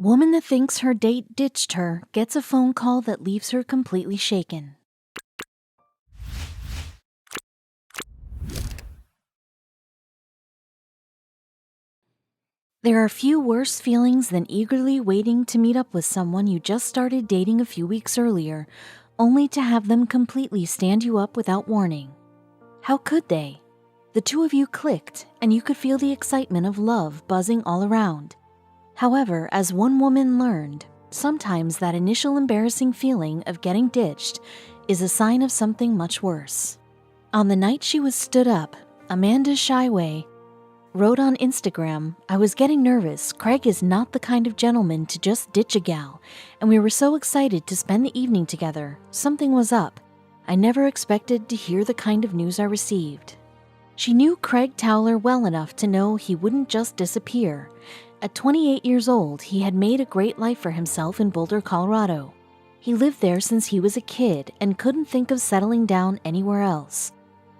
Woman that thinks her date ditched her gets a phone call that leaves her completely shaken. There are few worse feelings than eagerly waiting to meet up with someone you just started dating a few weeks earlier, only to have them completely stand you up without warning. How could they? The two of you clicked, and you could feel the excitement of love buzzing all around. However, as one woman learned, sometimes that initial embarrassing feeling of getting ditched is a sign of something much worse. On the night she was stood up, Amanda Shyway wrote on Instagram, "I was getting nervous. Craig is not the kind of gentleman to just ditch a gal, and we were so excited to spend the evening together. Something was up. I never expected to hear the kind of news I received." She knew Craig Towler well enough to know he wouldn't just disappear. At 28 years old, he had made a great life for himself in Boulder, Colorado. He lived there since he was a kid and couldn't think of settling down anywhere else.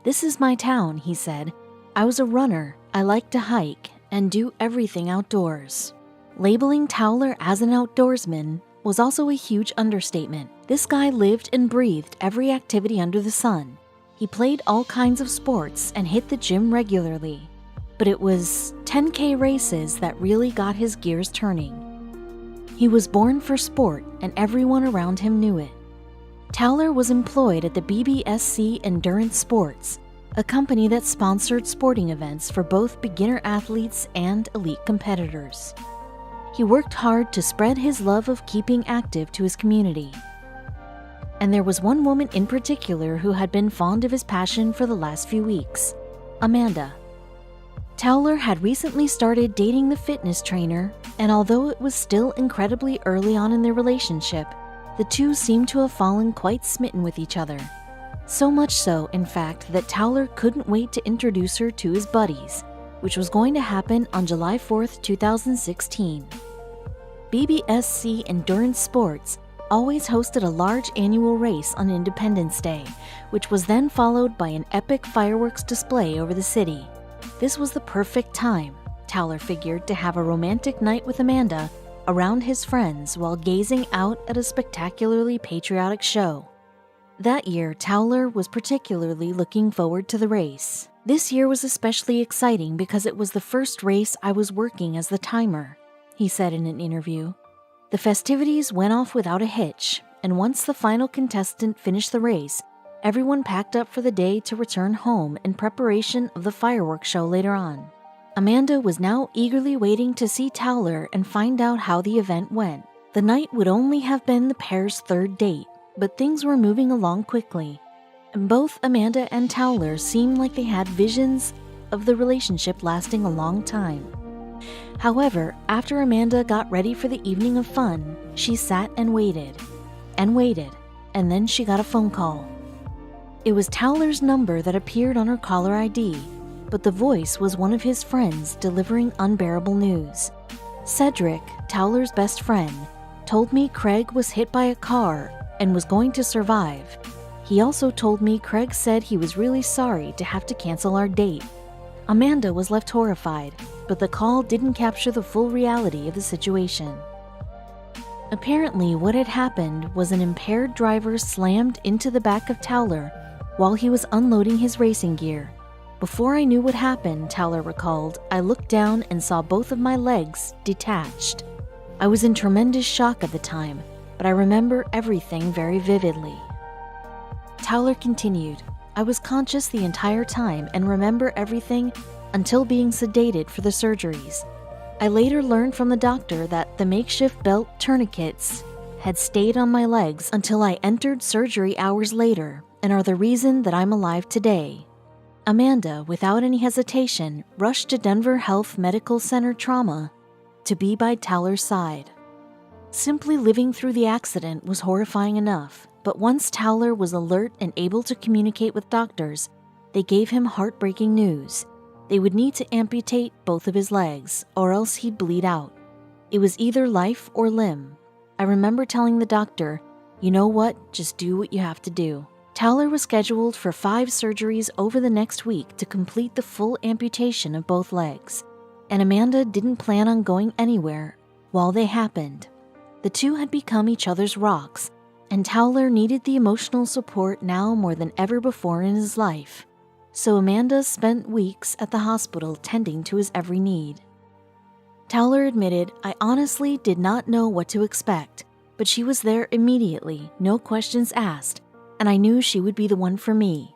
"This is my town," he said. "I was a runner. I like to hike and do everything outdoors." Labeling Towler as an outdoorsman was also a huge understatement. This guy lived and breathed every activity under the sun. He played all kinds of sports and hit the gym regularly. But it was 10K races that really got his gears turning. He was born for sport, and everyone around him knew it. Towler was employed at the BBSC Endurance Sports, a company that sponsored sporting events for both beginner athletes and elite competitors. He worked hard to spread his love of keeping active to his community. And there was one woman in particular who had been fond of his passion for the last few weeks, Amanda. Towler had recently started dating the fitness trainer, and although it was still incredibly early on in their relationship, the two seemed to have fallen quite smitten with each other. So much so, in fact, that Towler couldn't wait to introduce her to his buddies, which was going to happen on July 4th, 2016. BBSC Endurance Sports always hosted a large annual race on Independence Day, which was then followed by an epic fireworks display over the city. This was the perfect time, Towler figured, to have a romantic night with Amanda around his friends while gazing out at a spectacularly patriotic show. That year, Towler was particularly looking forward to the race. "This year was especially exciting because it was the first race I was working as the timer," he said in an interview. "The festivities went off without a hitch, and once the final contestant finished the race, everyone packed up for the day to return home in preparation of the fireworks show later on." Amanda was now eagerly waiting to see Towler and find out how the event went. The night would only have been the pair's third date, but things were moving along quickly. And both Amanda and Towler seemed like they had visions of the relationship lasting a long time. However, after Amanda got ready for the evening of fun, she sat and waited, and then she got a phone call. It was Towler's number that appeared on her caller ID, but the voice was one of his friends delivering unbearable news. Cedric, Towler's best friend, told me Craig was hit by a car and was going to survive. He also told me Craig said he was really sorry to have to cancel our date. Amanda was left horrified, but the call didn't capture the full reality of the situation. Apparently, what had happened was an impaired driver slammed into the back of Towler while he was unloading his racing gear. "Before I knew what happened," Towler recalled, "I looked down and saw both of my legs detached. I was in tremendous shock at the time, but I remember everything very vividly." Towler continued, "I was conscious the entire time and remember everything until being sedated for the surgeries. I later learned from the doctor that the makeshift belt tourniquets had stayed on my legs until I entered surgery hours later and are the reason that I'm alive today." Amanda, without any hesitation, rushed to Denver Health Medical Center Trauma to be by Towler's side. Simply living through the accident was horrifying enough, but once Towler was alert and able to communicate with doctors, they gave him heartbreaking news. They would need to amputate both of his legs, or else he'd bleed out. It was either life or limb. I remember telling the doctor, "You know what, just do what you have to do." Towler was scheduled for 5 surgeries over the next week to complete the full amputation of both legs, and Amanda didn't plan on going anywhere While they happened, the two had become each other's rocks, and Towler needed the emotional support now more than ever before in his life. So Amanda spent weeks at the hospital tending to his every need. Towler admitted, "I honestly did not know what to expect, but she was there immediately, no questions asked, and I knew she would be the one for me."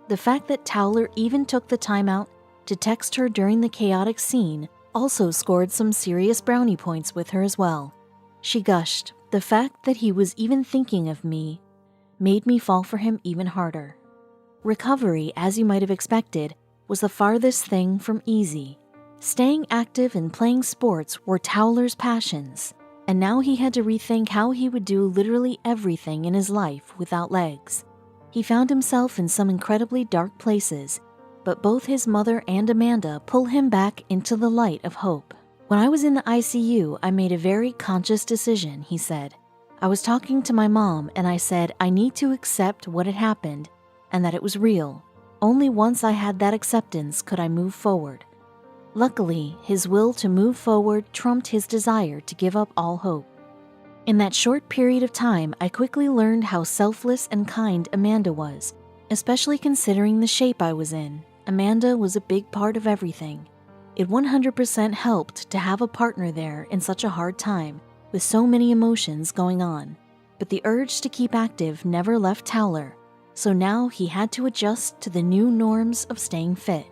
The fact that Towler even took the time out to text her during the chaotic scene also scored some serious brownie points with her as well. She gushed, "The fact that he was even thinking of me made me fall for him even harder." Recovery, as you might have expected, was the farthest thing from easy. Staying active and playing sports were Towler's passions, and now he had to rethink how he would do literally everything in his life without legs. He found himself in some incredibly dark places, but both his mother and Amanda pull him back into the light of hope. "When I was in the ICU, I made a very conscious decision," he said. "I was talking to my mom and I said I need to accept what had happened and that it was real. Only once I had that acceptance could I move forward." Luckily, his will to move forward trumped his desire to give up all hope. "In that short period of time, I quickly learned how selfless and kind Amanda was, especially considering the shape I was in. Amanda was a big part of everything. It 100% helped to have a partner there in such a hard time, with so many emotions going on. But the urge to keep active never left Towler, so now he had to adjust to the new norms of staying fit.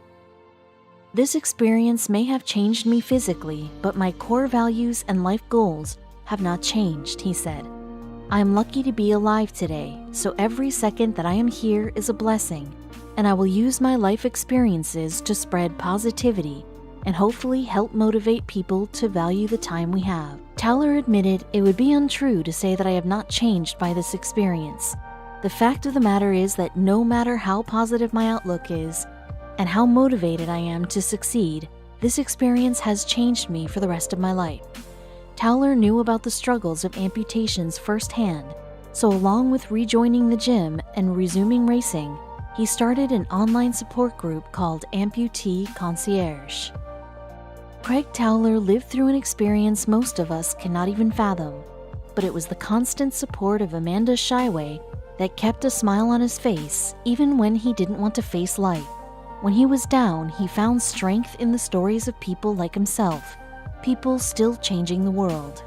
This experience may have changed me physically, but my core values and life goals have not changed," he said. "I am lucky to be alive today, so every second that I am here is a blessing, and I will use my life experiences to spread positivity and hopefully help motivate people to value the time we have." Towler admitted, "It would be untrue to say that I have not changed by this experience. The fact of the matter is that no matter how positive my outlook is, and how motivated I am to succeed, this experience has changed me for the rest of my life." Towler knew about the struggles of amputations firsthand, so along with rejoining the gym and resuming racing, he started an online support group called Amputee Concierge. Craig Towler lived through an experience most of us cannot even fathom, but it was the constant support of Amanda Shyway that kept a smile on his face even when he didn't want to face life. When he was down, he found strength in the stories of people like himself, people still changing the world.